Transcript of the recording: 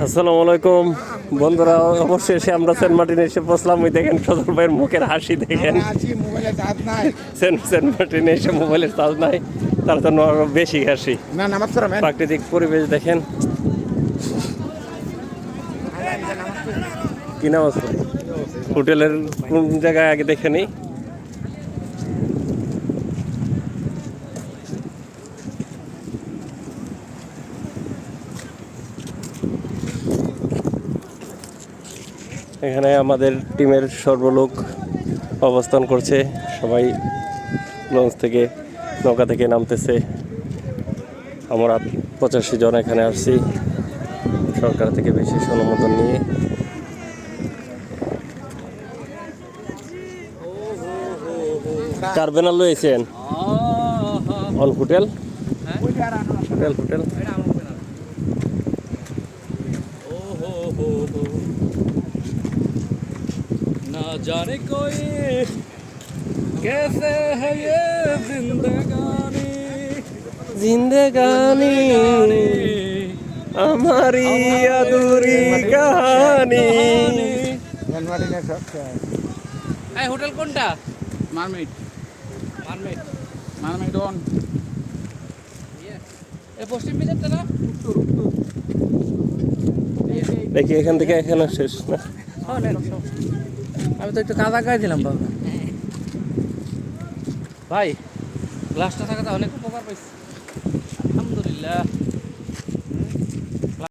আসসালামু আলাইকুম বন্ধুরা, অবশেষে আমরা সেন্ট মার্টিনে এসে পৌঁছলাম। ওই দেখেন সজল ভাইয়ের মুখের হাসি দেখেন। সেন্ট মার্টিনে এসে মোবাইলের চার্জ নাই, তার জন্য আরো বেশি হাসি। প্রাকৃতিক পরিবেশ দেখেন। কি নাম আছে হোটেলের, কোন জায়গায় আগে দেখে নিই। এখানে আমাদের টিমের সর্বলোক অবস্থান করছে, সবাই লঞ্চ থেকে নৌকা থেকে নামতেছে। আমরা 85 জন এখানে আসছি সরকার থেকে বিশেষ অনুমোদন নিয়ে। কার ব্যানার লয়েছেন? অন হোটেল হোটেল হোটেল ना जाने कोई कैसे है ये जिंदगानी जिंदगानी हमारी अधूरी कहानी। এই হোটেল কোনটা? Mermaid mermaid mermaid on a পশ্চিম বিলেটটা না দেখি এখান থেকে এখানে শেষ না। আমি তো একটু কাদা গায়ে দিলাম বাবা। ভাই গ্লাসটা থাকাতে অনেক উপকার পাইছি, আলহামদুলিল্লাহ।